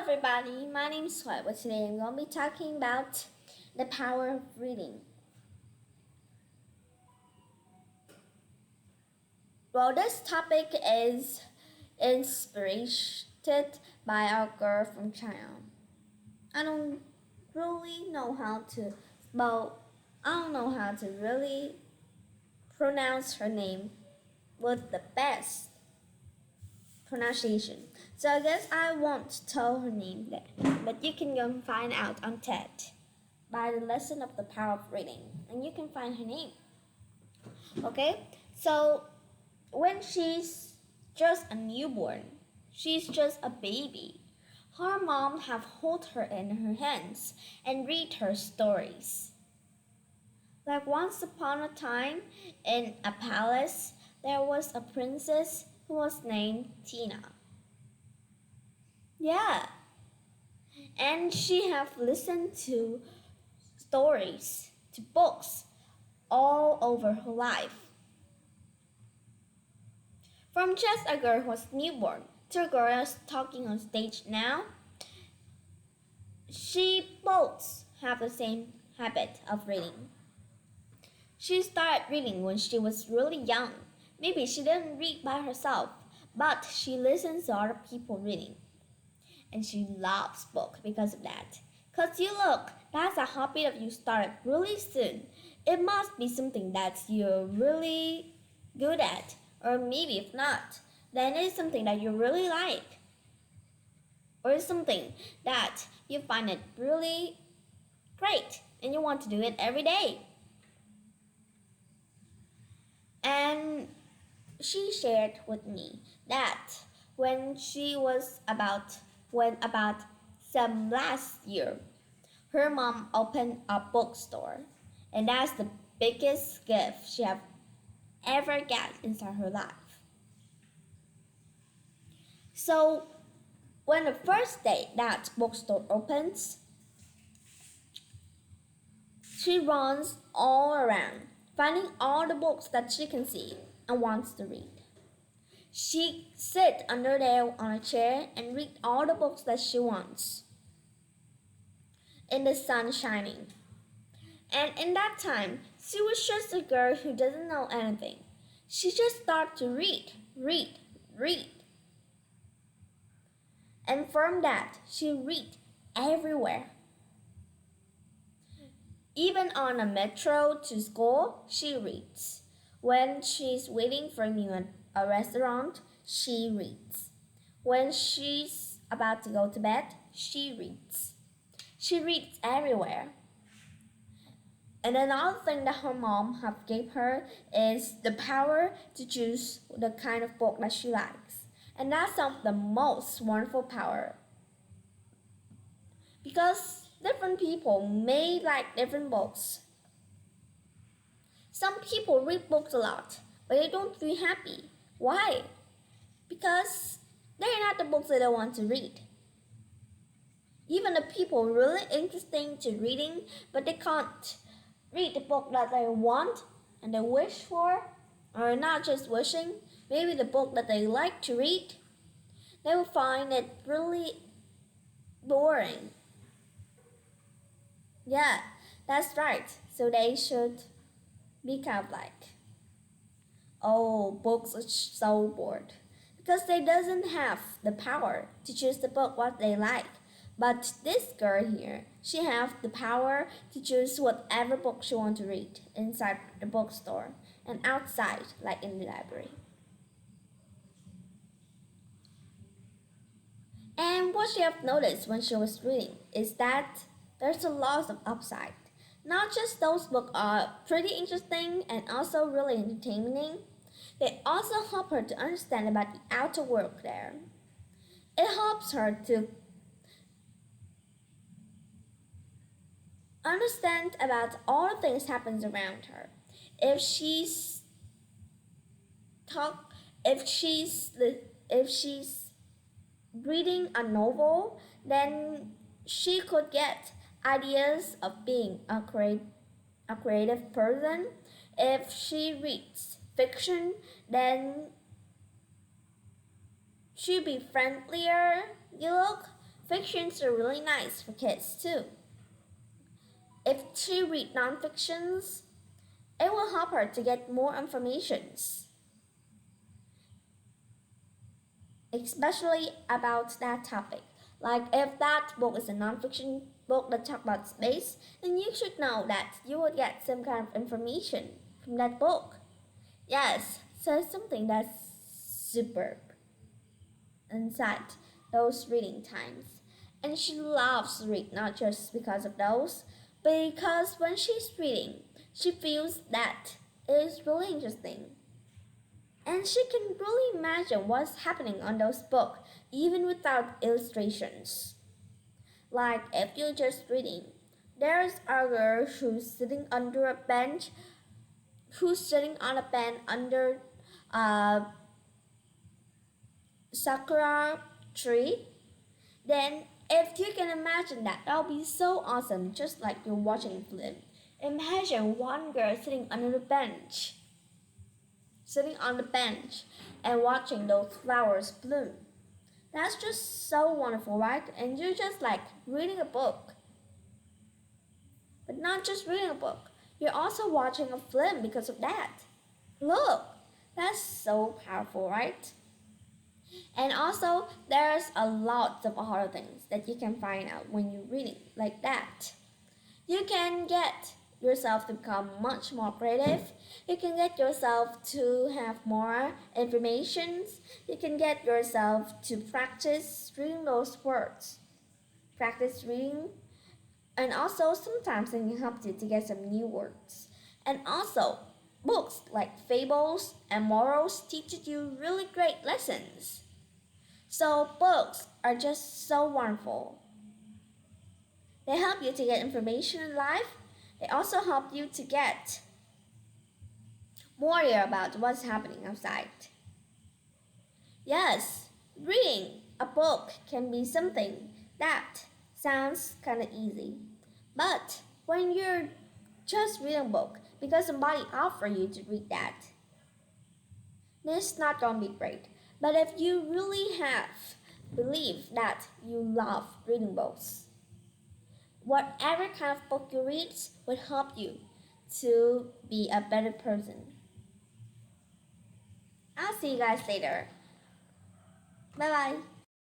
everybody, my name is Sweat. But today I'm going to be talking about the power of reading. Well, this topic is inspired by our girl from China. I don't really know how to really pronounce her name with the best pronunciation. So I guess I won't tell her name there, but you can go and find out on TED by the lesson of the power of reading, and you can find her name. Okay, so when she's just a newborn, she's just a baby, her mom have hold her in her hands and read her stories. Like once upon a time in a palace, there was a princess who was named Tina. Yeah, and she have listened to stories, to books all over her life. From just a girl who was newborn to a girl who's talking on stage now, she both have the same habit of reading. She started reading when she was really young. Maybe she didn't read by herself, but she listens to other people reading. And she loves books because of that. Cause you look, that's a hobby that you started really soon. It must be something that you're really good at, or maybe if not, then it's something that you really like, or it's something that you find it really great and you want to do it every day. And she shared with me that when some last year, her mom opened a bookstore, and that's the biggest gift she have ever got inside her life. So when the first day that bookstore opens, she runs all around, finding all the books that she can see and wants to read. She sits under there on a chair and read all the books that she wants in the sun shining. And in that time, she was just a girl who doesn't know anything. She just started to read. And from that, she read everywhere. Even on a metro to school, she reads. When she's waiting for me at a restaurant, she reads. When she's about to go to bed, she reads. She reads everywhere. And another thing that her mom have gave her is the power to choose the kind of book that she likes. And that's some of the most wonderful power. Because different people may like different books. Some people read books a lot, but they don't feel happy. Why? Because they're not the books that they want to read. Even the people really interesting to reading, but they can't read the book that they want and they wish for, or not just wishing, maybe the book that they like to read, they will find it really boring. Yeah, that's right. So they should be kind of like, oh, books are so bored. Because they doesn't have the power to choose the book what they like. But this girl here, she have the power to choose whatever book she want to read inside the bookstore and outside, like in the library. And what she have noticed when she was reading is that there's a lot of upside. Not just those books are pretty interesting and also really entertaining, they also help her to understand about the outer world there. It helps her to understand about all the things happens around her. If she's talk, if she's reading a novel, then she could get ideas of being a creative person. If she reads fiction, then she'll be friendlier. You look, Fictions are really nice for kids too. If she read non-fictions, it will help her to get more informations, especially about that topic. Like if that book is a non-fiction book that talks about space, then you should know that you will get some kind of information from that book. Yes, so it's something that's superb inside those reading times. And she loves to read not just because of those, but because when she's reading, she feels that it is really interesting. And she can really imagine what's happening on those books, even without illustrations. Like if you're just reading, there's a girl who's sitting under a bench, who's sitting on a bench under a sakura tree. Then if you can imagine that, that'll be so awesome, just like you're watching a film. Imagine one girl sitting under the bench, sitting on the bench and watching those flowers bloom. That's just so wonderful, right? And you're just like reading a book. But not just reading a book, you're also watching a film because of that. Look, that's so powerful, right? And also, there's a lot of other things that you can find out when you're reading like that. You can get yourself to become much more creative. You can get yourself to have more information. You can get yourself to practice reading those words. Practice reading. And also, sometimes it can help you to get some new words. And also, books like fables and morals teach you really great lessons. So books are just so wonderful. They help you to get information in life. They also help you to get more about what's happening outside. Yes, reading a book can be something that sounds kind of easy. But when you're just reading a book because somebody offered you to read that, it's not going to be great. But if you really have believe that you love reading books, whatever kind of book you read will help you to be a better person. I'll see you guys later. Bye bye.